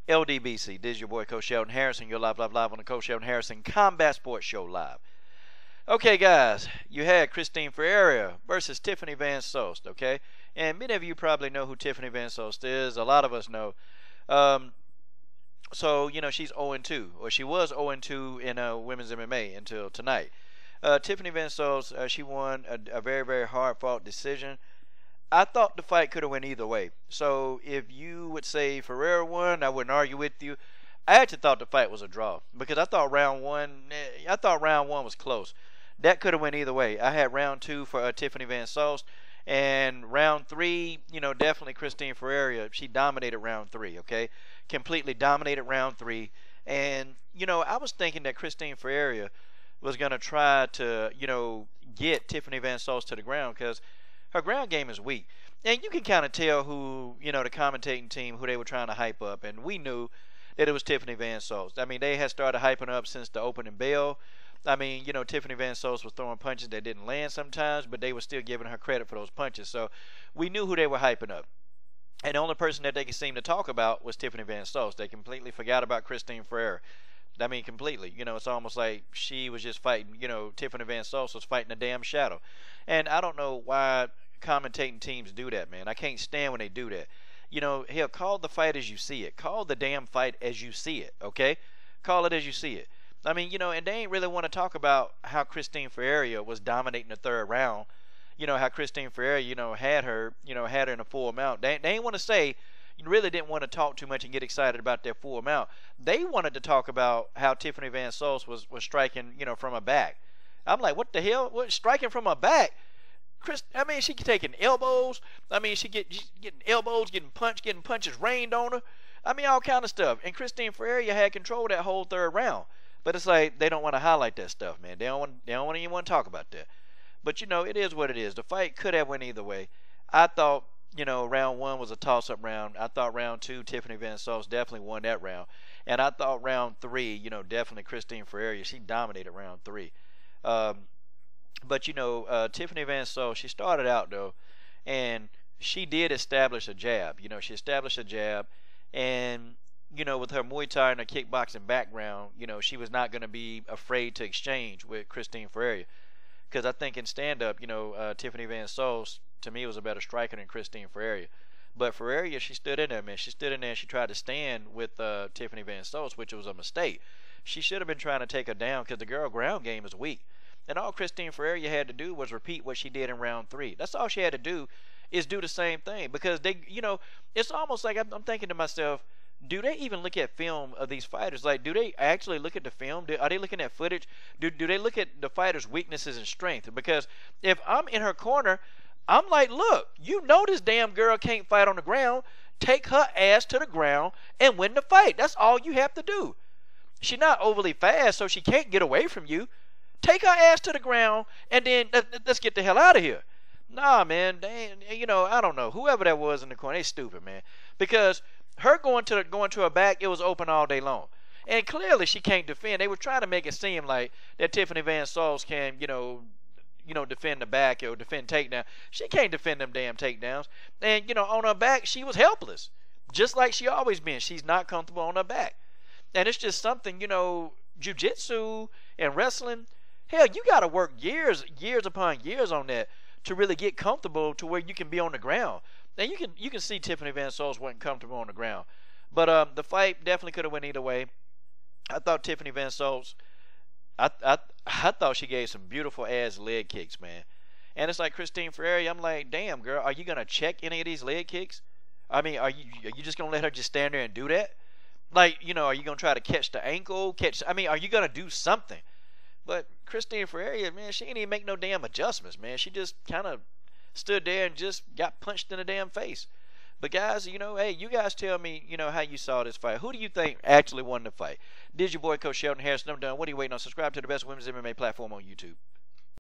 LDBC. This is your boy, Coach Sheldon Harrison. You're live on the Coach Sheldon Harrison Combat Sports Show live. Okay, guys, you had Christine Ferea versus Tiffany Van Soest, okay? And many of you probably know who Tiffany Van Soest is. A lot of us know. So, you know, she's 0-2, or she was 0-2 in women's MMA until tonight. Tiffany Van Soest, she won a very, very hard-fought decision. I thought the fight could have went either way. So if you would say Ferea won, I wouldn't argue with you. I actually thought the fight was a draw because I thought round one was close. That could have went either way. I had round 2 for Tiffany Van Soest, and round 3, you know, definitely Christine Ferea. She dominated round 3. Okay, completely dominated round 3. And you know, I was thinking that Christine Ferea was gonna try to, you know, get Tiffany Van Soest to the ground because her ground game is weak. And you can kind of tell who, you know, the commentating team, who they were trying to hype up. And we knew that it was Tiffany Van Soest. I mean, they had started hyping up since the opening bell. I mean, you know, Tiffany Van Soest was throwing punches that didn't land sometimes, but they were still giving her credit for those punches. So we knew who they were hyping up. And the only person that they could seem to talk about was Tiffany Van Soest. They completely forgot about Christine Ferea. I mean, completely. You know, it's almost like she was just fighting, you know, Tiffany Van Soest was fighting a damn shadow. And I don't know why commentating teams do that, man. I can't stand when they do that. You know, hell, call the fight as you see it. Call the damn fight as you see it, okay? Call it as you see it. I mean, you know, and they ain't really want to talk about how Christine Ferea was dominating the third round. You know, how Christine Ferea, you know, had her in a full mount. They ain't want to say, you really didn't want to talk too much and get excited about their full mount. They wanted to talk about how Tiffany Van Soest was striking, you know, from her back. I'm like, what the hell? What, striking from her back? I mean, she taking elbows. I mean, she's getting elbows, getting punches rained on her. I mean, all kind of stuff. And Christine Ferea had control of that whole third round. But it's like they don't want to highlight that stuff, man. They don't even talk about that. But you know, it is what it is. The fight could have went either way. I thought, you know, round 1 was a toss-up round. I thought round 2, Tiffany Van Soest definitely won that round. And I thought round 3, you know, definitely Christine Ferea. She dominated round 3. But you know, Tiffany Van Soest, she started out though, and she did establish a jab. You know, she established a jab, and you know, with her Muay Thai and her kickboxing background, you know, she was not going to be afraid to exchange with Christine Ferea. Because I think in stand-up, you know, Tiffany Van Soest, to me, was a better striker than Christine Ferea. But Ferea, she stood in there, man. She stood in there and she tried to stand with Tiffany Van Soest, which was a mistake. She should have been trying to take her down because the girl ground game is weak. And all Christine Ferea had to do was repeat what she did in round 3. That's all she had to do, is do the same thing. Because they, you know, it's almost like I'm thinking to myself, do they even look at film of these fighters? Like, do they actually look at the film? Are they looking at footage? Do they look at the fighter's weaknesses and strength? Because if I'm in her corner, I'm like, look, you know this damn girl can't fight on the ground. Take her ass to the ground and win the fight. That's all you have to do. She's not overly fast, so she can't get away from you. Take her ass to the ground, and then let's get the hell out of here. Nah, man, you know, I don't know. Whoever that was in the corner, they stupid, man. Because her going to her back, it was open all day long. And clearly she can't defend. They were trying to make it seem like that Tiffany Van Soest can, you know, defend the back or defend takedown. She can't defend them damn takedowns. And, you know, on her back, she was helpless. Just like she always been. She's not comfortable on her back. And it's just something, you know, jiu-jitsu and wrestling, hell, you got to work years upon years on that to really get comfortable to where you can be on the ground. And you can see Tiffany Van Soest wasn't comfortable on the ground. But the fight definitely could have went either way. I thought Tiffany Van Soest, I thought she gave some beautiful ass leg kicks, man. And it's like Christine Ferea, I'm like, damn, girl, are you going to check any of these leg kicks? I mean, are you just going to let her just stand there and do that? Like, you know, are you going to try to catch the ankle? Are you going to do something? But Christine Ferea, man, she ain't even make no damn adjustments, man. She just kind of stood there and just got punched in the damn face. But guys, you know, hey, you guys tell me, you know, how you saw this fight. Who do you think actually won the fight? This is your boy, Coach Sheldon Harrison. I'm done. What are you waiting on? Subscribe to the best women's MMA platform on YouTube.